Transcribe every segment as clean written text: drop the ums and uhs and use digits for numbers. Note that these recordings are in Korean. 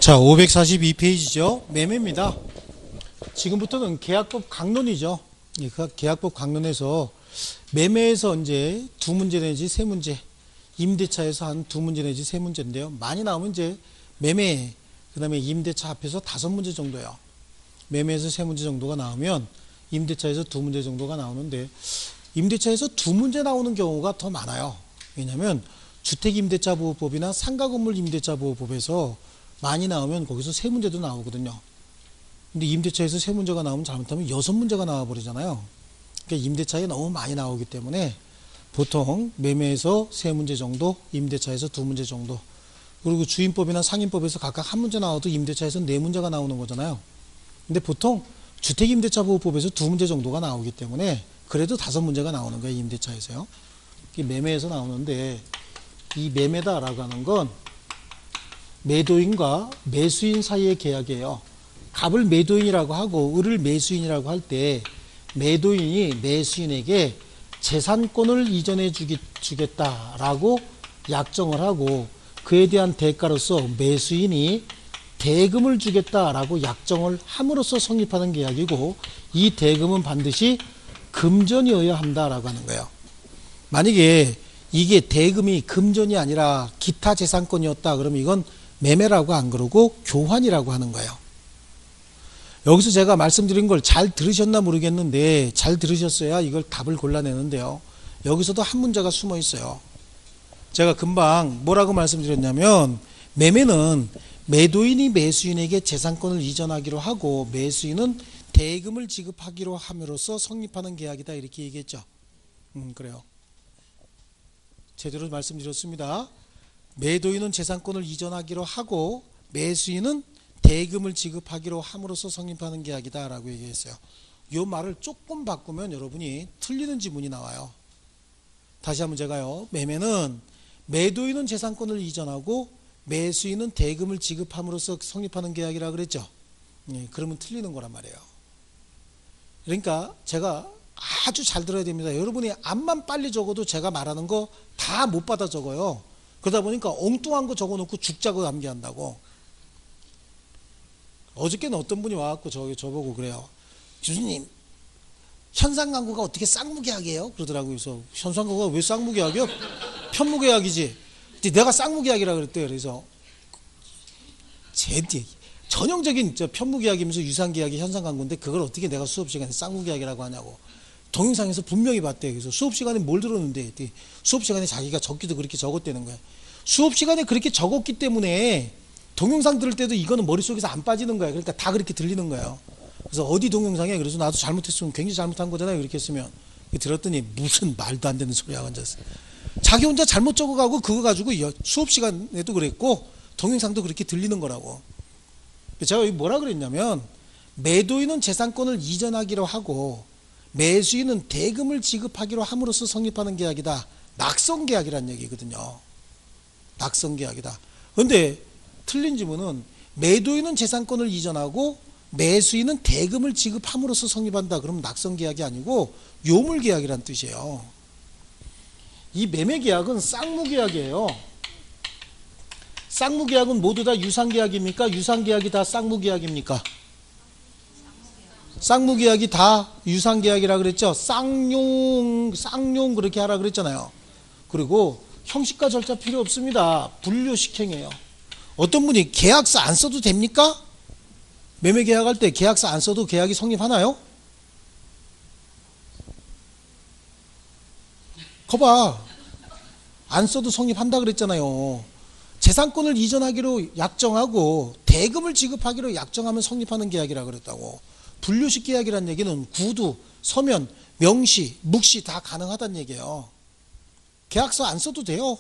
자, 542페이지죠. 매매입니다. 지금부터는 계약법 강론이죠. 그 계약법 강론에서 매매에서 이제 두 문제 내지 세 문제, 임대차에서 한 두 문제 내지 세 문제인데요. 많이 나오면 이제 매매, 그 다음에 임대차 합해서 다섯 문제 정도요. 매매에서 세 문제 정도가 나오면 임대차에서 두 문제 정도가 나오는데, 임대차에서 두 문제 나오는 경우가 더 많아요. 왜냐하면 주택임대차보호법이나 상가건물임대차보호법에서 많이 나오면 거기서 세 문제도 나오거든요. 근데 임대차에서 세 문제가 나오면 잘못하면 여섯 문제가 나와버리잖아요. 그러니까 임대차에 너무 많이 나오기 때문에 보통 매매에서 세 문제 정도, 임대차에서 두 문제 정도, 그리고 주임법이나 상임법에서 각각 한 문제 나와도 임대차에서 네 문제가 나오는 거잖아요. 근데 보통 주택임대차보호법에서 두 문제 정도가 나오기 때문에 그래도 다섯 문제가 나오는 거예요, 임대차에서요. 매매에서 나오는데, 이 매매다라고 하는 건 매도인과 매수인 사이의 계약이에요. 갑을 매도인이라고 하고 을을 매수인이라고 할 때, 매도인이 매수인에게 재산권을 이전해 주겠다라고 약정을 하고, 그에 대한 대가로서 매수인이 대금을 주겠다라고 약정을 함으로써 성립하는 계약이고, 이 대금은 반드시 금전이어야 한다라고 하는 거예요. 만약에 이게 대금이 금전이 아니라 기타 재산권이었다 그러면 이건 매매라고 안 그러고 교환이라고 하는 거예요. 여기서 제가 말씀드린 걸 잘 들으셨나 모르겠는데, 잘 들으셨어야 이걸 답을 골라내는데요. 여기서도 한 문제가 숨어 있어요. 제가 금방 뭐라고 말씀드렸냐면, 매매는 매도인이 매수인에게 재산권을 이전하기로 하고 매수인은 대금을 지급하기로 함으로써 성립하는 계약이다, 이렇게 얘기했죠. 그래요. 제대로 말씀드렸습니다. 매도인은 재산권을 이전하기로 하고 매수인은 대금을 지급하기로 함으로써 성립하는 계약이다 라고 얘기했어요. 이 말을 조금 바꾸면 여러분이 틀리는 지문이 나와요. 다시 한번 제가요, 매매는 매도인은 재산권을 이전하고 매수인은 대금을 지급함으로써 성립하는 계약이라 그랬죠. 그러면 틀리는 거란 말이에요. 그러니까 제가 아주 잘 들어야 됩니다. 여러분이 암만 빨리 적어도 제가 말하는 거 다 못 받아 적어요. 그러다 보니까 엉뚱한 거 적어놓고 죽자고 암기한다고. 어저께는 어떤 분이 와갖고 저보고 그래요. 교수님, 현상광고가 어떻게 쌍무계약이에요? 그러더라고요. 그래서 현상광고가 왜 쌍무계약이요? 편무계약이지. 내가 쌍무계약이라 그랬대요. 그래서 전형적인 편무계약이면서 유상계약이 현상광고인데 그걸 어떻게 내가 수업시간에 쌍무계약이라고 하냐고. 동영상에서 분명히 봤대요. 그래서 수업시간에 뭘 들었는데 수업시간에 자기가 적기도 그렇게 적었다는 거야. 수업시간에 그렇게 적었기 때문에 동영상 들을 때도 이거는 머릿속에서 안 빠지는 거야. 그러니까 다 그렇게 들리는 거예요. 그래서 어디 동영상에, 그래서 나도 잘못했으면 굉장히 잘못한 거잖아요, 이렇게 했으면. 들었더니 무슨 말도 안 되는 소리 하고 앉았어. 자기 혼자 잘못 적어가고 그거 가지고 수업시간에도 그랬고 동영상도 그렇게 들리는 거라고. 제가 여기 뭐라 그랬냐면, 매도인은 재산권을 이전하기로 하고 매수인은 대금을 지급하기로 함으로써 성립하는 계약이다. 낙성계약이라는 얘기거든요. 낙성계약이다. 그런데 틀린 지문은 매도인은 재산권을 이전하고 매수인은 대금을 지급함으로써 성립한다. 그러면 낙성계약이 아니고 요물계약이라는 뜻이에요. 이 매매계약은 쌍무계약이에요. 쌍무계약은 모두 다 유상계약입니까? 유상계약이 다 쌍무계약입니까? 쌍무계약이 다 유상계약이라 그랬죠. 쌍용 그렇게 하라 그랬잖아요. 그리고 형식과 절차 필요 없습니다. 분류식행이에요. 어떤 분이 계약서 안 써도 됩니까? 매매계약할 때 계약서 안 써도 계약이 성립하나요? 거봐, 안 써도 성립한다 그랬잖아요. 재산권을 이전하기로 약정하고 대금을 지급하기로 약정하면 성립하는 계약이라 그랬다고. 분류식 계약이라는 얘기는 구두, 서면, 명시, 묵시 다 가능하다는 얘기예요. 계약서 안 써도 돼요.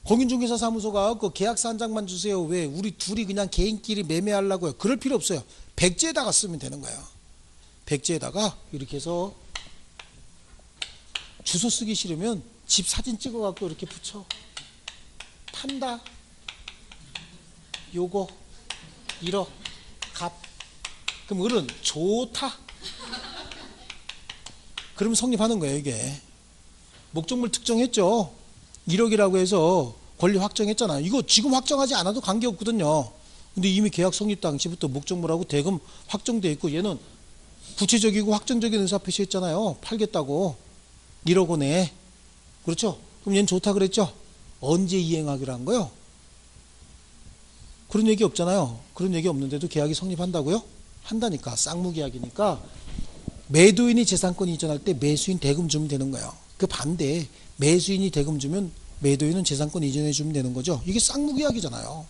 공인중개사 사무소가 그 계약서 한 장만 주세요. 왜? 우리 둘이 그냥 개인끼리 매매하려고요. 그럴 필요 없어요. 백지에다가 쓰면 되는 거예요. 백지에다가 이렇게 해서 주소 쓰기 싫으면 집 사진 찍어갖고 이렇게 붙여. 판다. 요거. 1억. 값. 그럼 을은 좋다. 그럼 성립하는 거예요, 이게. 목적물 특정했죠. 1억이라고 해서 권리 확정했잖아요. 이거 지금 확정하지 않아도 관계없거든요. 근데 이미 계약 성립 당시부터 목적물하고 대금 확정돼 있고 얘는 구체적이고 확정적인 의사표시 했잖아요. 팔겠다고 1억 원에. 그렇죠? 그럼 얘는 좋다 그랬죠? 언제 이행하기로 한 거요? 그런 얘기 없잖아요. 그런 얘기 없는데도 계약이 성립한다고요? 한다니까. 쌍무계약이니까 매도인이 재산권 이전할 때 매수인 대금 주면 되는 거예요. 그 반대 매수인이 대금 주면 매도인은 재산권 이전해 주면 되는 거죠. 이게 쌍무계약이잖아요.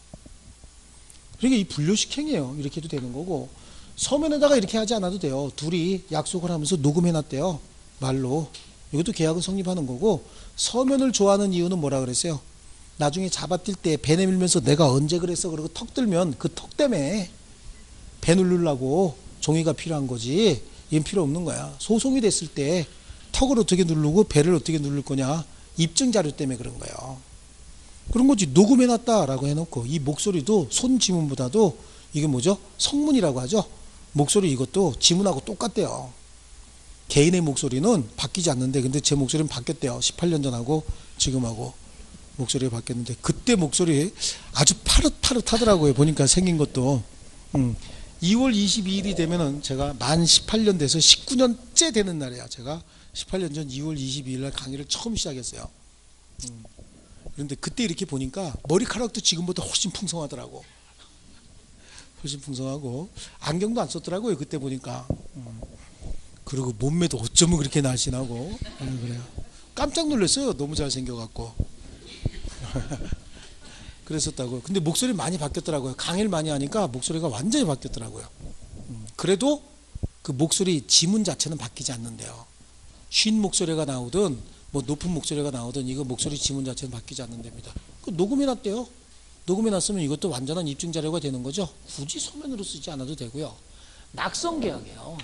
그러니까 이 불료식행이에요. 이렇게 해도 되는 거고 서면에다가 이렇게 하지 않아도 돼요. 둘이 약속을 하면서 녹음해놨대요. 말로. 이것도 계약은 성립하는 거고 서면을 좋아하는 이유는 뭐라 그랬어요? 나중에 잡아뛸 때 배 내밀면서 내가 언제 그랬어 그러고 턱 들면 그 턱 때문에 배 누르려고 종이가 필요한 거지 이건 필요 없는 거야. 소송이 됐을 때 턱을 어떻게 누르고 배를 어떻게 누를 거냐 입증 자료 때문에 그런 거예요. 그런 거지. 녹음해놨다라고 해놓고 이 목소리도 손 지문보다도 이게 뭐죠? 성문이라고 하죠. 목소리 이것도 지문하고 똑같대요. 개인의 목소리는 바뀌지 않는데 근데 제 목소리는 바뀌었대요. 18년 전하고 지금하고 목소리가 바뀌었는데 그때 목소리 아주 파릇파릇하더라고요. 보니까 생긴 것도 2월 22일이 되면은 제가 만 18년 돼서 19년째 되는 날이야. 제가 18년 전 2월 22일 날 강의를 처음 시작했어요. 그런데 그때 이렇게 보니까 머리카락도 지금보다 훨씬 풍성하더라고. 훨씬 풍성하고 안경도 안 썼더라고요. 그때 보니까. 그리고 몸매도 어쩌면 그렇게 날씬하고 그래요. 깜짝 놀랐어요. 너무 잘생겨갖고. 그랬었다고요. 근데 목소리 많이 바뀌었더라고요. 강의를 많이 하니까 목소리가 완전히 바뀌었더라고요. 그래도 그 목소리 지문 자체는 바뀌지 않는데요. 쉰 목소리가 나오든 뭐 높은 목소리가 나오든 이거 목소리 지문 자체는 바뀌지 않는답니다. 그 녹음해놨대요. 녹음해놨으면 이것도 완전한 입증 자료가 되는 거죠. 굳이 서면으로 쓰지 않아도 되고요. 낙성계약이에요.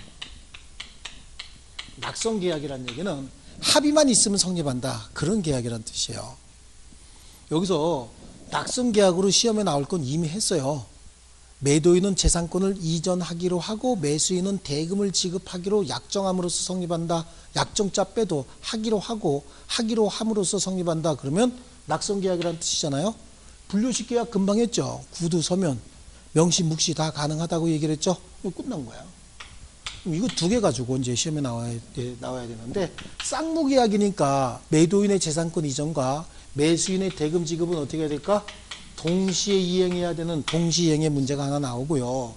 낙성계약이라는 얘기는 합의만 있으면 성립한다. 그런 계약이란 뜻이에요. 여기서 낙성계약으로 시험에 나올 건 이미 했어요. 매도인은 재산권을 이전하기로 하고 매수인은 대금을 지급하기로 약정함으로써 성립한다. 약정자 빼도 하기로 하고 하기로 함으로써 성립한다. 그러면 낙성계약이라는 뜻이잖아요. 불료식 계약 금방 했죠. 구두, 서면, 명시, 묵시 다 가능하다고 얘기를 했죠. 끝난 거야. 이거 두 개 가지고 이제 시험에 나와야 되는데 쌍무계약이니까 매도인의 재산권 이전과 매수인의 대금 지급은 어떻게 해야 될까? 동시에 이행해야 되는 동시이행의 문제가 하나 나오고요.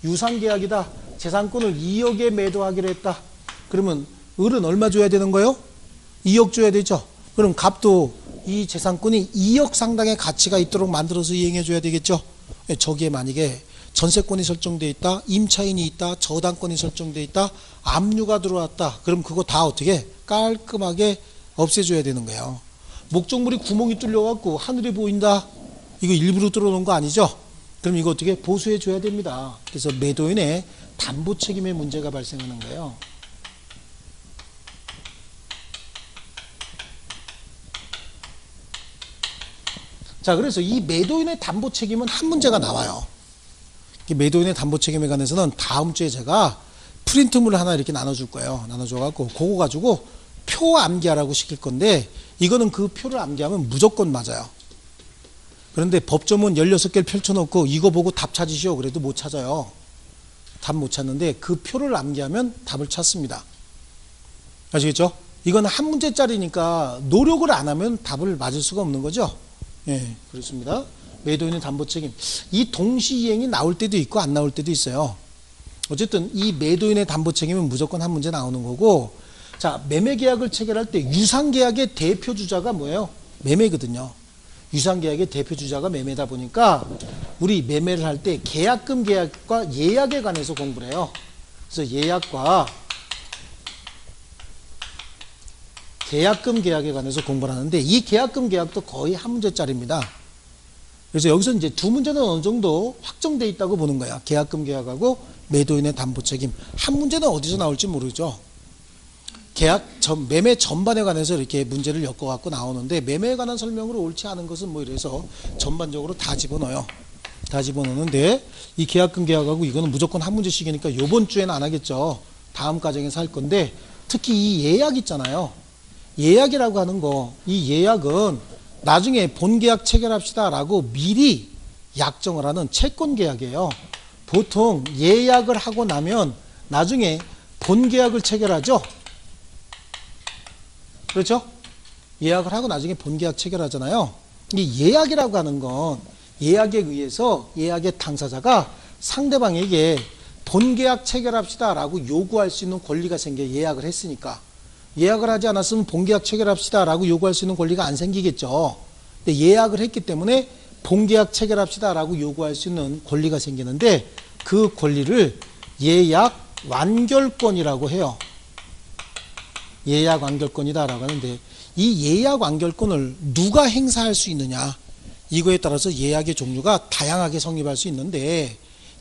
유상계약이다. 재산권을 2억에 매도하기로 했다. 그러면 을은 얼마 줘야 되는 거예요? 2억 줘야 되죠. 그럼 갑도 이 재산권이 2억 상당의 가치가 있도록 만들어서 이행해 줘야 되겠죠. 저기에 만약에 전세권이 설정돼 있다, 임차인이 있다, 저당권이 설정돼 있다, 압류가 들어왔다. 그럼 그거 다 어떻게 깔끔하게 없애줘야 되는 거예요. 목적물이 구멍이 뚫려갖고 하늘이 보인다. 이거 일부러 뚫어놓은 거 아니죠? 그럼 이거 어떻게 보수해 줘야 됩니다. 그래서 매도인의 담보 책임의 문제가 발생하는 거예요. 자, 그래서 이 매도인의 담보 책임은 한 문제가 나와요. 매도인의 담보 책임에 관해서는 다음 주에 제가 프린트물을 하나 이렇게 나눠줄 거예요. 나눠줘갖고 그거 가지고 표 암기하라고 시킬 건데 이거는 그 표를 암기하면 무조건 맞아요. 그런데 법조문 16개를 펼쳐놓고 이거 보고 답 찾으시오. 그래도 못 찾아요. 답 못 찾는데 그 표를 암기하면 답을 찾습니다. 아시겠죠? 이건 한 문제짜리니까 노력을 안 하면 답을 맞을 수가 없는 거죠. 예, 그렇습니다. 매도인의 담보 책임. 이 동시이행이 나올 때도 있고 안 나올 때도 있어요. 어쨌든 이 매도인의 담보 책임은 무조건 한 문제 나오는 거고, 자, 매매계약을 체결할 때 유상계약의 대표주자가 뭐예요? 매매거든요. 유상계약의 대표주자가 매매다 보니까 우리 매매를 할 때 계약금 계약과 예약에 관해서 공부를 해요. 그래서 예약과 계약금 계약에 관해서 공부를 하는데 이 계약금 계약도 거의 한 문제짜리입니다. 그래서 여기서 이제 두 문제는 어느 정도 확정돼 있다고 보는 거야. 계약금 계약하고 매도인의 담보 책임. 한 문제는 어디서 나올지 모르죠. 매매 전반에 관해서 이렇게 문제를 엮어갖고 나오는데 매매에 관한 설명으로 옳지 않은 것은 뭐 이래서 전반적으로 다 집어넣어요. 다 집어넣는데 이 계약금 계약하고 이거는 무조건 한 문제씩이니까 이번 주에는 안 하겠죠. 다음 과정에서 할 건데 특히 이 예약 있잖아요. 예약이라고 하는 거, 이 예약은 나중에 본계약 체결합시다 라고 미리 약정을 하는 채권 계약이에요. 보통 예약을 하고 나면 나중에 본계약을 체결하죠. 그렇죠? 예약을 하고 나중에 본계약 체결하잖아요. 이 예약이라고 하는 건 예약에 의해서 예약의 당사자가 상대방에게 본계약 체결합시다 라고 요구할 수 있는 권리가 생겨요. 예약을 했으니까. 예약을 하지 않았으면 본계약 체결합시다 라고 요구할 수 있는 권리가 안 생기겠죠. 근데 예약을 했기 때문에 본계약 체결합시다 라고 요구할 수 있는 권리가 생기는데 그 권리를 예약 완결권이라고 해요. 예약 완결권이다 라고 하는데 이 예약 완결권을 누가 행사할 수 있느냐, 이거에 따라서 예약의 종류가 다양하게 성립할 수 있는데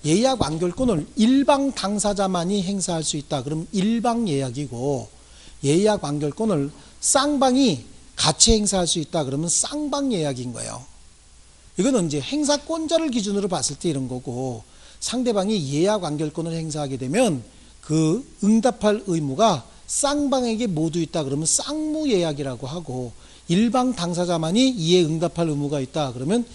예약 완결권을 일방 당사자만이 행사할 수 있다. 그럼 일방 예약이고, 예약 완결권을 쌍방이 같이 행사할 수 있다. 그러면 쌍방 예약인 거예요. 이거는 이제 행사권자를 기준으로 봤을 때 이런 거고, 상대방이 예약 완결권을 행사하게 되면 그 응답할 의무가 쌍방에게 모두 있다. 그러면 쌍무 예약이라고 하고, 일방 당사자만이 이에 응답할 의무가 있다. 그러면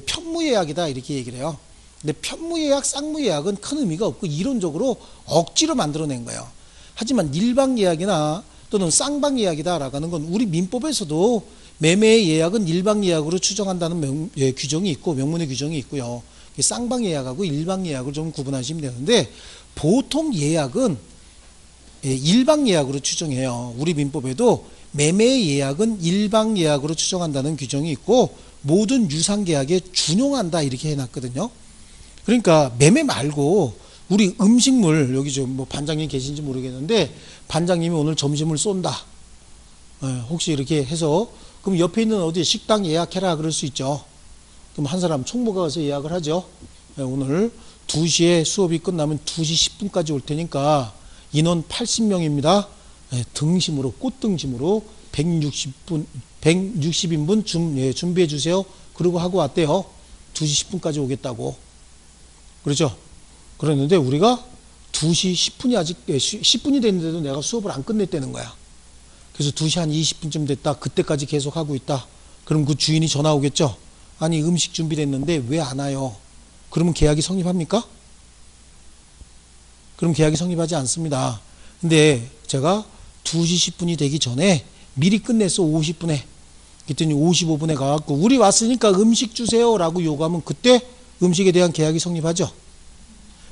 편무 예약이다. 이렇게 얘기를 해요. 근데 편무 예약, 쌍무 예약은 큰 의미가 없고 이론적으로 억지로 만들어낸 거예요. 하지만 일방 예약이나 또는 쌍방 예약이다라고 하는 건 우리 민법에서도 매매의 예약은 일방 예약으로 추정한다는 규정이 있고 명문의 규정이 있고요. 쌍방 예약하고 일방 예약을 좀 구분하시면 되는데 보통 예약은 일방 예약으로 추정해요. 우리 민법에도 매매의 예약은 일방 예약으로 추정한다는 규정이 있고 모든 유상계약에 준용한다 이렇게 해놨거든요. 그러니까 매매 말고 우리 음식물, 여기 좀 뭐 반장님 계신지 모르겠는데 반장님이 오늘 점심을 쏜다. 혹시 이렇게 해서 그럼 옆에 있는 어디 식당 예약해라 그럴 수 있죠. 그럼 한 사람 총무가 가서 예약을 하죠. 오늘 2시에 수업이 끝나면 2시 10분까지 올 테니까 인원 80명입니다. 등심으로, 꽃등심으로 160인분 준비해 주세요. 그러고 하고 왔대요. 2시 10분까지 오겠다고. 그렇죠? 그랬는데 우리가 2시 10분이 아직 10분이 됐는데도 내가 수업을 안 끝냈다는 거야. 그래서 2시 한 20분쯤 됐다. 그때까지 계속 하고 있다. 그럼 그 주인이 전화 오겠죠? 아니 음식 준비됐는데 왜 안 와요? 그러면 계약이 성립합니까? 그럼 계약이 성립하지 않습니다. 근데 제가 2시 10분이 되기 전에 미리 끝냈어. 50분에. 그랬더니 55분에 가갖고 우리 왔으니까 음식 주세요 라고 요구하면 그때 음식에 대한 계약이 성립하죠.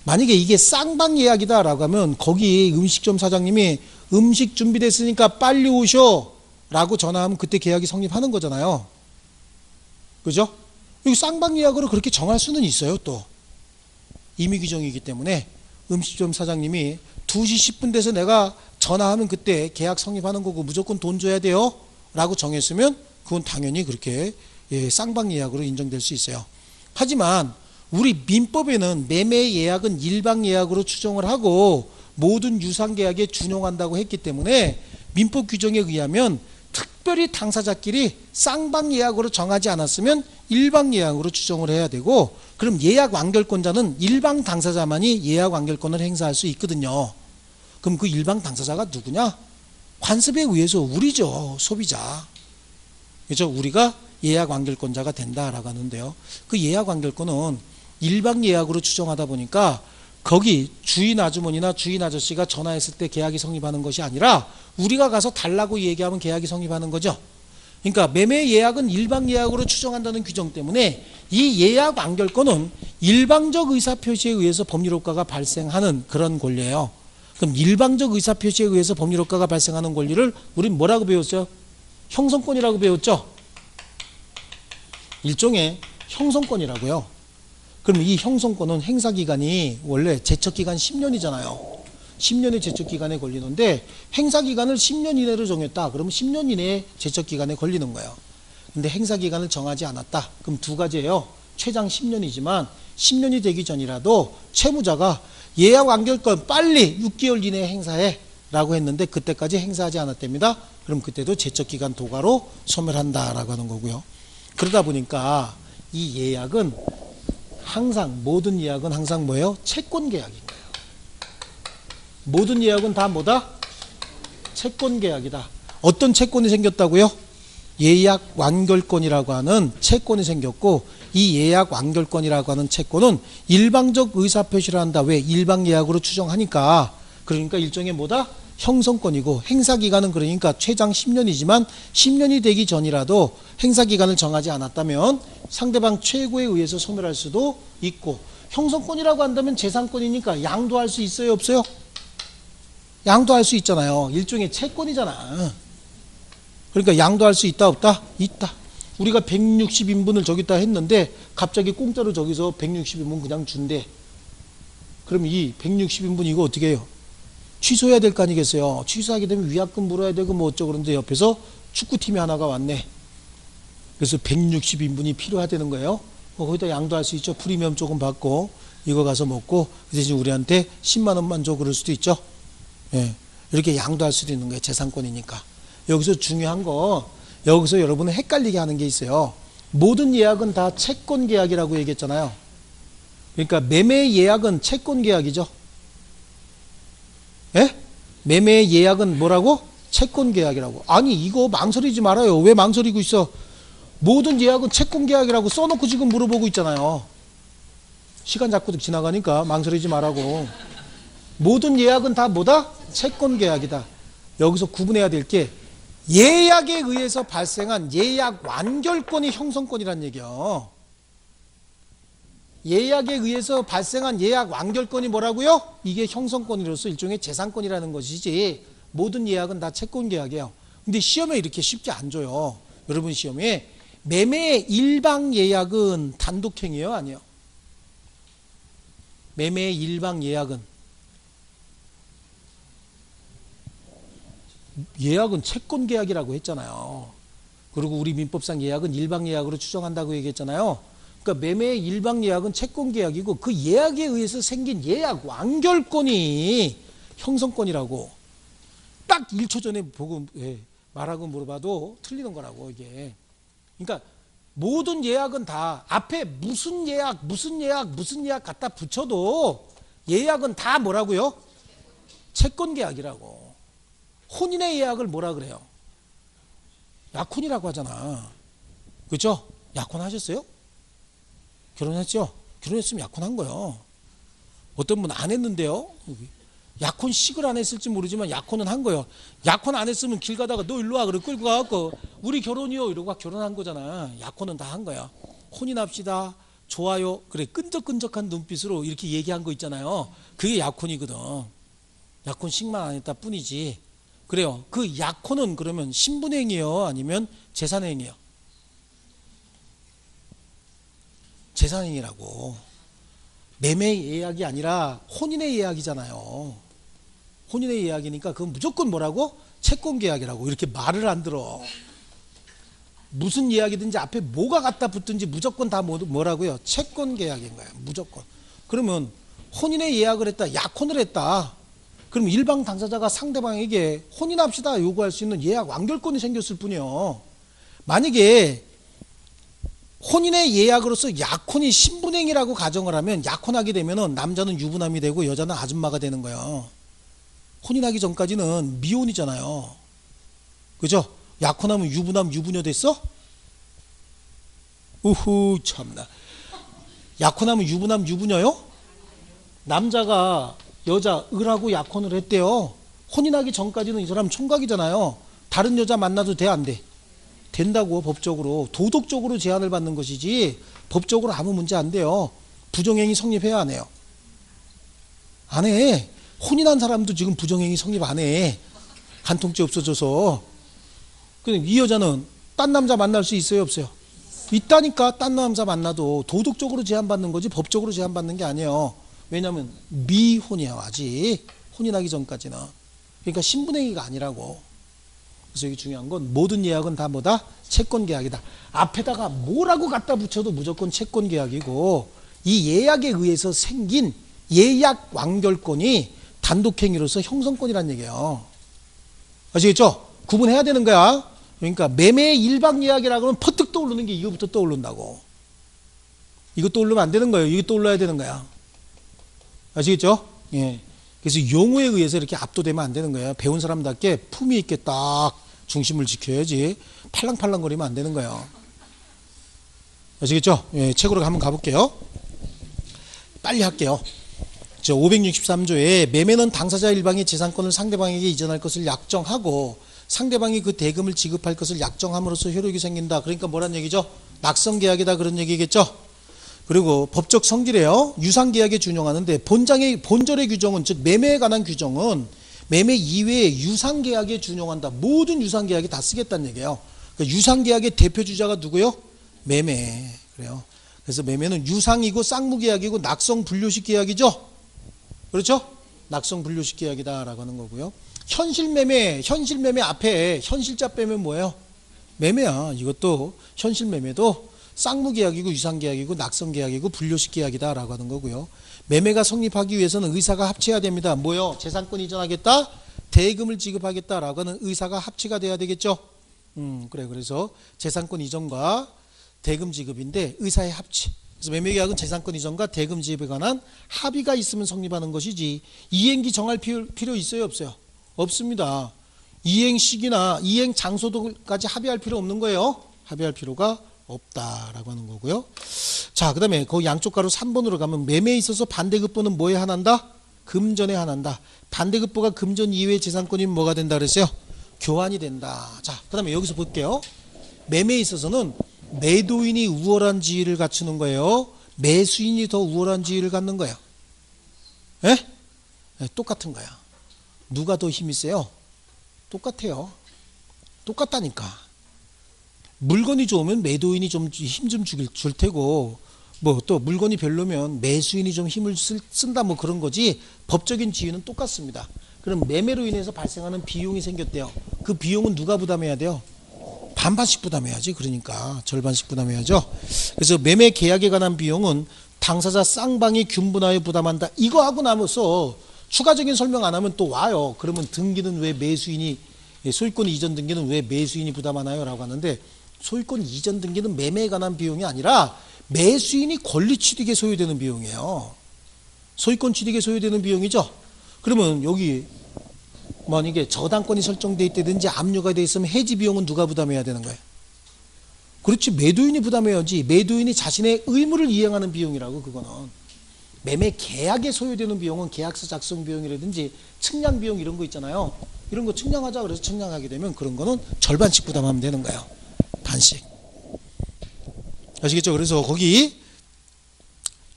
만약에 이게 쌍방 예약이다 라고 하면 거기 음식점 사장님이 음식 준비됐으니까 빨리 오셔 라고 전화하면 그때 계약이 성립하는 거잖아요. 그죠? 여기 쌍방 예약으로 그렇게 정할 수는 있어요. 또 임의 규정이기 때문에 음식점 사장님이 2시 10분 돼서 내가 전화하면 그때 계약 성립하는 거고 무조건 돈 줘야 돼요 라고 정했으면 그건 당연히 그렇게 쌍방 예약으로 인정될 수 있어요. 하지만 우리 민법에는 매매 예약은 일방 예약으로 추정을 하고 모든 유상계약에 준용한다고 했기 때문에 민법 규정에 의하면 특별히 당사자끼리 쌍방 예약으로 정하지 않았으면 일방 예약으로 추정을 해야 되고, 그럼 예약 완결권자는 일방 당사자만이 예약 완결권을 행사할 수 있거든요. 그럼 그 일방 당사자가 누구냐? 관습에 의해서 우리죠. 소비자. 그렇죠? 우리가 예약 완결권자가 된다라고 하는데요. 그 예약 완결권은 일방 예약으로 추정하다 보니까 거기 주인 아주머니나 주인 아저씨가 전화했을 때 계약이 성립하는 것이 아니라 우리가 가서 달라고 얘기하면 계약이 성립하는 거죠. 그러니까 매매 예약은 일방 예약으로 추정한다는 규정 때문에 이 예약 완결권은 일방적 의사표시에 의해서 법률효과가 발생하는 그런 권리예요. 그럼 일방적 의사표시에 의해서 법률효과가 발생하는 권리를 우린 뭐라고 배웠죠? 형성권이라고 배웠죠? 일종의 형성권이라고요. 그럼 이 형성권은 행사기간이 원래 제척기간 10년이잖아요. 10년의 제척기간에 걸리는데 행사기간을 10년 이내로 정했다. 그러면 10년 이내에 제척기간에 걸리는 거예요. 근데 행사기간을 정하지 않았다. 그럼 두 가지예요. 최장 10년이지만 10년이 되기 전이라도 채무자가 예약 완결권 빨리 6개월 이내에 행사해 라고 했는데 그때까지 행사하지 않았답니다. 그럼 그때도 제척기간 도과로 소멸한다라고 하는 거고요. 그러다 보니까 이 예약은 항상 모든 예약은 항상 뭐예요? 채권계약인 거예요. 모든 예약은 다 뭐다? 채권계약이다. 어떤 채권이 생겼다고요? 예약 완결권이라고 하는 채권이 생겼고, 이 예약 완결권이라고 하는 채권은 일방적 의사표시를 한다. 왜? 일방 예약으로 추정하니까. 그러니까 일종의 뭐다? 형성권이고, 행사기간은 그러니까 최장 10년이지만 10년이 되기 전이라도 행사기간을 정하지 않았다면 상대방 최고에 의해서 소멸할 수도 있고, 형성권이라고 한다면 재산권이니까 양도할 수 있어요, 없어요? 양도할 수 있잖아요. 일종의 채권이잖아. 그러니까 양도할 수 있다, 없다? 있다. 우리가 160인분을 저기다 했는데 갑자기 공짜로 저기서 160인분 그냥 준대. 그럼 이 160인분 이거 어떻게 해요? 취소해야 될 거 아니겠어요? 취소하게 되면 위약금 물어야 되고 뭐 어쩌고 그러는데 옆에서 축구팀이 하나가 왔네. 그래서 160인분이 필요하다는 거예요. 거기다 양도할 수 있죠. 프리미엄 조금 받고 이거 가서 먹고 그 대신 우리한테 10만 원만 줘 그럴 수도 있죠. 예. 이렇게 양도할 수도 있는 거예요. 재산권이니까. 여기서 중요한 거, 여기서 여러분은 헷갈리게 하는 게 있어요. 모든 예약은 다 채권 계약이라고 얘기했잖아요. 그러니까 매매 예약은 채권 계약이죠. 예? 매매 예약은 뭐라고? 채권 계약이라고. 아니 이거 망설이지 말아요. 왜 망설이고 있어? 모든 예약은 채권 계약이라고 써놓고 지금 물어보고 있잖아요. 시간 자꾸 지나가니까 망설이지 말라고. 모든 예약은 다 뭐다? 채권 계약이다. 여기서 구분해야 될 게 예약에 의해서 발생한 예약 완결권이 형성권이란 얘기예요. 예약에 의해서 발생한 예약 완결권이 뭐라고요? 이게 형성권으로서 일종의 재산권이라는 것이지 모든 예약은 다 채권 계약이에요. 근데 시험에 이렇게 쉽게 안 줘요. 여러분 시험에 매매의 일방 예약은 단독행위예요, 아니에요? 매매의 일방 예약은 예약은 채권 계약이라고 했잖아요. 그리고 우리 민법상 예약은 일방 예약으로 추정한다고 얘기했잖아요. 그러니까 매매의 일방 예약은 채권 계약이고 그 예약에 의해서 생긴 예약 완결권이 형성권이라고. 딱 1초 전에 보고 말하고 물어봐도 틀리는 거라고 이게. 그러니까 모든 예약은 다 앞에 무슨 예약 무슨 예약 무슨 예약 갖다 붙여도 예약은 다 뭐라고요? 채권 계약이라고. 혼인의 예약을 뭐라 그래요? 약혼이라고 하잖아. 그렇죠? 약혼하셨어요? 결혼했죠? 결혼했으면 약혼한 거예요. 어떤 분 안 했는데요? 약혼식을 안 했을지 모르지만 약혼은 한 거예요. 약혼 안 했으면 길 가다가 너 일로 와 그래 끌고 가갖고 우리 결혼이요 이러고 결혼한 거잖아. 약혼은 다 한 거야. 혼인합시다. 좋아요. 그래 끈적끈적한 눈빛으로 이렇게 얘기한 거 있잖아요. 그게 약혼이거든. 약혼식만 안 했다 뿐이지. 그래요. 그 약혼은 그러면 신분행위요? 아니면 재산행위요? 재산행위라고. 매매 예약이 아니라 혼인의 예약이잖아요. 혼인의 예약이니까 그건 무조건 뭐라고? 채권 계약이라고. 이렇게 말을 안 들어. 무슨 예약이든지 앞에 뭐가 갖다 붙든지 무조건 다 뭐라고요? 채권 계약인 거야. 무조건. 그러면 혼인의 예약을 했다. 약혼을 했다. 그럼 일방 당사자가 상대방에게 혼인합시다 요구할 수 있는 예약 완결권이 생겼을 뿐이요. 만약에 혼인의 예약으로서 약혼이 신분행위라고 가정을 하면 약혼하게 되면 남자는 유부남이 되고 여자는 아줌마가 되는 거예요. 혼인하기 전까지는 미혼이잖아요. 그죠? 약혼하면 유부남 유부녀 됐어? 우후 참나. 약혼하면 유부남 유부녀요? 남자가 여자 을하고 약혼을 했대요. 혼인하기 전까지는 이 사람 총각이잖아요. 다른 여자 만나도 돼, 안 돼? 된다고. 법적으로. 도덕적으로 제한을 받는 것이지 법적으로 아무 문제 안 돼요. 부정행위 성립해야 안 해요? 안 해. 혼인한 사람도 지금 부정행위 성립 안 해. 간통죄 없어져서. 근데 이 여자는 딴 남자 만날 수 있어요, 없어요? 있다니까. 딴 남자 만나도 도덕적으로 제한받는 거지 법적으로 제한받는 게 아니에요. 왜냐하면 미혼이야 아직. 혼인하기 전까지는. 그러니까 신분행위가 아니라고. 그래서 여기 중요한 건 모든 예약은 다 뭐다? 채권 계약이다. 앞에다가 뭐라고 갖다 붙여도 무조건 채권 계약이고 이 예약에 의해서 생긴 예약 완결권이 단독행위로서 형성권이란 얘기예요. 아시겠죠? 구분해야 되는 거야. 그러니까 매매의 일방 예약이라 그러면 퍼뜩 떠오르는 게 이거부터 떠오른다고. 이거 떠오르면 안 되는 거예요. 이거 떠올라야 되는 거야. 아시겠죠? 예. 그래서 용어에 의해서 이렇게 압도되면 안 되는 거예요. 배운 사람답게 품위 있게 딱 중심을 지켜야지 팔랑팔랑거리면 안 되는 거예요. 아시겠죠? 예, 책으로 한번 가볼게요. 빨리 할게요. 563조에 매매는 당사자 일방의 재산권을 상대방에게 이전할 것을 약정하고 상대방이 그 대금을 지급할 것을 약정함으로써 효력이 생긴다. 그러니까 뭐란 얘기죠? 낙성계약이다 그런 얘기겠죠? 그리고 법적 성질이에요. 유상계약에 준용하는데 본절의 규정은, 즉 매매에 관한 규정은 매매 이외에 유상계약에 준용한다. 모든 유상계약이 다 쓰겠다는 얘기예요. 그러니까 유상계약의 대표주자가 누구요? 매매. 그래요. 그래서 매매는 유상이고 쌍무계약이고 낙성분료식 계약이죠. 그렇죠? 낙성분료식 계약이다라고 하는 거고요. 현실매매 앞에 현실자 빼면 뭐예요? 매매야. 이것도 현실매매도 쌍무계약이고 유상계약이고 낙성계약이고 분료식 계약이다라고 하는 거고요. 매매가 성립하기 위해서는 의사가 합치해야 됩니다. 뭐요? 재산권 이전하겠다, 대금을 지급하겠다라고 하는 의사가 합치가 돼야 되겠죠. 그래서 재산권 이전과 대금 지급인데 의사의 합치. 그래서 매매계약은 재산권 이전과 대금 지급에 관한 합의가 있으면 성립하는 것이지 이행기 정할 필요 있어요, 없어요? 없습니다. 이행 시기나 이행 장소도까지 합의할 필요 없는 거예요. 합의할 필요가 없다라고 하는 거고요. 자, 그 다음에 그 양쪽 가로 3번으로 가면 매매에 있어서 반대급부는 뭐에 한한다? 금전에 한한다. 반대급부가 금전 이외의 재산권이면 뭐가 된다 그랬어요? 교환이 된다. 자, 그 다음에 여기서 볼게요. 매매에 있어서는 매도인이 우월한 지위를 갖추는 거예요. 매수인이 더 우월한 지위를 갖는 거예요. 예? 네, 똑같은 거야. 누가 더 힘이 세요? 똑같아요. 똑같다니까. 물건이 좋으면 매도인이 좀 힘 좀 줄 테고, 뭐 또 물건이 별로면 매수인이 좀 힘을 쓴다, 뭐 그런 거지. 법적인 지위는 똑같습니다. 그럼 매매로 인해서 발생하는 비용이 생겼대요. 그 비용은 누가 부담해야 돼요? 반반씩 부담해야지. 그러니까 절반씩 부담해야죠. 그래서 매매 계약에 관한 비용은 당사자 쌍방이 균분하여 부담한다. 이거 하고 나면서 추가적인 설명 안 하면 또 와요. 그러면 등기는 왜 매수인이, 소유권 이전 등기는 왜 매수인이 부담하나요? 라고 하는데, 소유권 이전 등기는 매매에 관한 비용이 아니라 매수인이 권리 취득에 소요되는 비용이에요. 소유권 취득에 소요되는 비용이죠. 그러면 여기 만약에 저당권이 설정되어 있다든지 압류가 되어 있으면 해지 비용은 누가 부담해야 되는 거예요? 그렇지, 매도인이 부담해야지. 매도인이 자신의 의무를 이행하는 비용이라고. 그거는 매매 계약에 소요되는 비용은 계약서 작성 비용이라든지 측량 비용 이런 거 있잖아요. 이런 거 측량하자 그래서 측량하게 되면 그런 거는 절반씩 부담하면 되는 거예요. 반씩. 아시겠죠? 그래서 거기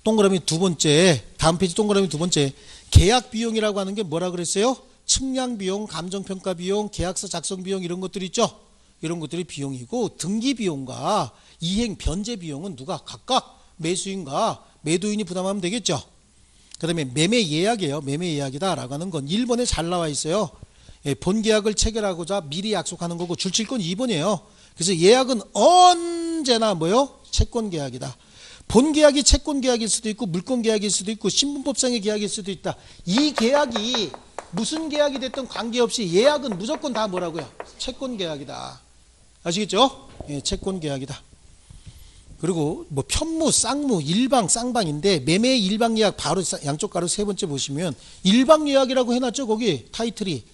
동그라미 두 번째, 다음 페이지 동그라미 두 번째, 계약 비용이라고 하는 게 뭐라 그랬어요? 측량 비용, 감정평가 비용, 계약서 작성 비용 이런 것들이 있죠? 이런 것들이 비용이고, 등기 비용과 이행 변제 비용은 누가 각각 매수인과 매도인이 부담하면 되겠죠? 그 다음에 매매 예약이에요. 매매 예약이다 라고 하는 건 1번에 잘 나와 있어요. 본 계약을 체결하고자 미리 약속하는 거고, 줄칠건 2번이에요. 그래서 예약은 언제나 뭐요? 채권 계약이다. 본 계약이 채권 계약일 수도 있고 물권 계약일 수도 있고 신분법상의 계약일 수도 있다. 이 계약이 무슨 계약이 됐든 관계없이 예약은 무조건 다 뭐라고요? 채권 계약이다. 아시겠죠? 예, 채권 계약이다. 그리고 뭐 편무, 쌍무, 일방, 쌍방인데 매매 일방 예약 바로 양쪽 가로 세 번째 보시면 일방 예약이라고 해놨죠. 거기 타이틀이.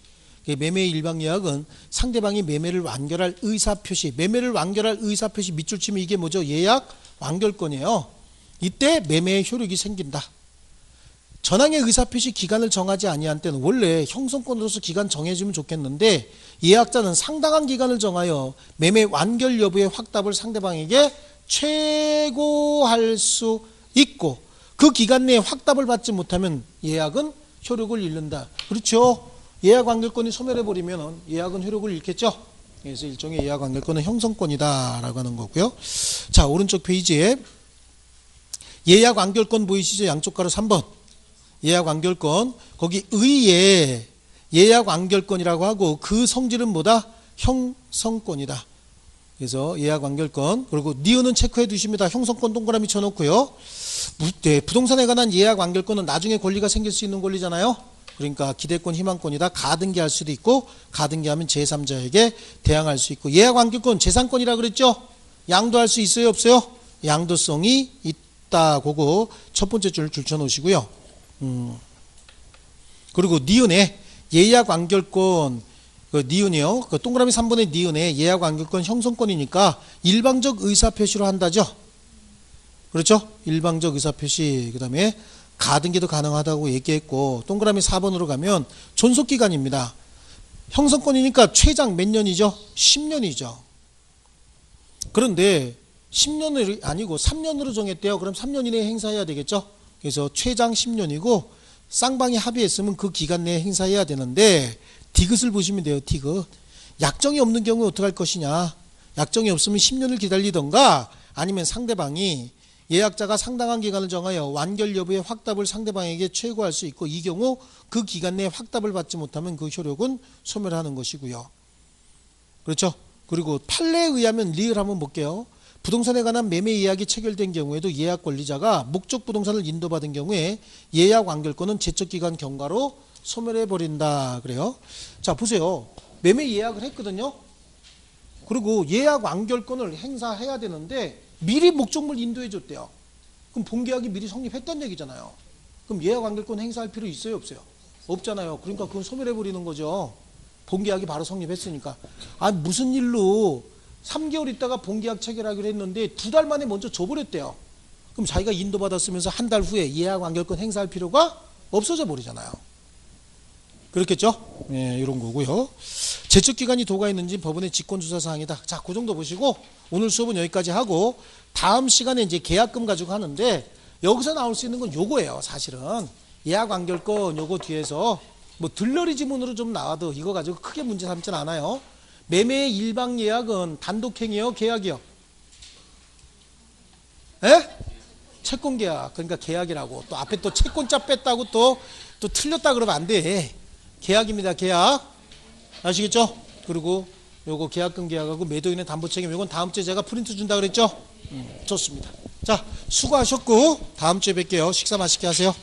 매매 일방 예약은 상대방이 매매를 완결할 의사표시, 매매를 완결할 의사표시 밑줄 치면 이게 뭐죠? 예약 완결권이에요. 이때 매매의 효력이 생긴다. 전항의 의사표시 기간을 정하지 아니한 때는 원래 형성권으로서 기간 정해주면 좋겠는데 예약자는 상당한 기간을 정하여 매매 완결 여부의 확답을 상대방에게 최고할 수 있고 그 기간 내에 확답을 받지 못하면 예약은 효력을 잃는다. 그렇죠? 예약 완결권이 소멸해버리면 예약은 효력을 잃겠죠. 그래서 일종의 예약 완결권은 형성권이다 라고 하는 거고요. 자, 오른쪽 페이지에 예약 완결권 보이시죠? 양쪽 가로 3번 예약 완결권, 거기 의의 예약 완결권이라고 하고 그 성질은 뭐다? 형성권이다. 그래서 예약 완결권, 그리고 니은은 체크해 두십니다. 형성권 동그라미 쳐놓고요. 부동산에 관한 예약 완결권은 나중에 권리가 생길 수 있는 권리잖아요. 그러니까 기대권, 희망권이다. 가등기할 수도 있고 가등기하면 제3자에게 대항할 수 있고, 예약 완결권 재산권이라 그랬죠. 양도할 수 있어요, 없어요? 양도성이 있다. 그거 첫 번째 줄 줄쳐놓으시고요. 그리고 니은에 예약 완결권 그 니은이요. 그 동그라미 3번의 니은에 예약 완결권 형성권이니까 일방적 의사표시로 한다죠. 그렇죠? 일방적 의사표시. 그 다음에 가등기도 가능하다고 얘기했고, 동그라미 4번으로 가면 존속기간입니다. 형성권이니까 최장 몇 년이죠? 10년이죠. 그런데 10년이 아니고 3년으로 정했대요. 그럼 3년 이내에 행사해야 되겠죠? 그래서 최장 10년이고 쌍방이 합의했으면 그 기간 내에 행사해야 되는데, 디귿을 보시면 돼요. 디귿. 약정이 없는 경우에 어떻게 할 것이냐. 약정이 없으면 10년을 기다리던가, 아니면 상대방이 예약자가 상당한 기간을 정하여 완결 여부의 확답을 상대방에게 최고할 수 있고, 이 경우 그 기간 내에 확답을 받지 못하면 그 효력은 소멸하는 것이고요. 그렇죠? 그리고 판례에 의하면 리을 한번 볼게요. 부동산에 관한 매매 예약이 체결된 경우에도 예약 권리자가 목적 부동산을 인도받은 경우에 예약 완결권은 제척기간 경과로 소멸해버린다. 그래요. 자, 보세요. 매매 예약을 했거든요. 그리고 예약 완결권을 행사해야 되는데 미리 목적물 인도해 줬대요. 그럼 본계약이 미리 성립했다는 얘기잖아요. 그럼 예약 완결권 행사할 필요 있어요, 없어요? 없잖아요. 그러니까 그건 소멸해버리는 거죠. 본계약이 바로 성립했으니까. 아, 무슨 일로 3개월 있다가 본계약 체결하기로 했는데 2달 만에 먼저 줘버렸대요. 그럼 자기가 인도받았으면서 한 달 후에 예약 완결권 행사할 필요가 없어져 버리잖아요. 그렇겠죠? 예, 이런 거고요. 제척기간이 도가 있는지 법원의 직권조사사항이다. 자, 그 정도 보시고 오늘 수업은 여기까지 하고, 다음 시간에 이제 계약금 가지고 하는데, 여기서 나올 수 있는 건 요거예요. 사실은 예약 완결권 요거 뒤에서 뭐 들러리 지문으로 좀 나와도 이거 가지고 크게 문제 삼진 않아요. 매매의 일방 예약은 단독행위요, 계약이요? 에? 채권 계약. 그러니까 계약이라고. 또 앞에 또 채권자 뺐다고 또 틀렸다 그러면 안 돼. 계약입니다. 계약. 아시겠죠? 그리고 요거 계약금 계약하고 매도인의 담보 책임, 요건 다음 주에 제가 프린트 준다 그랬죠? 좋습니다. 자, 수고하셨고 다음 주에 뵐게요. 식사 맛있게 하세요.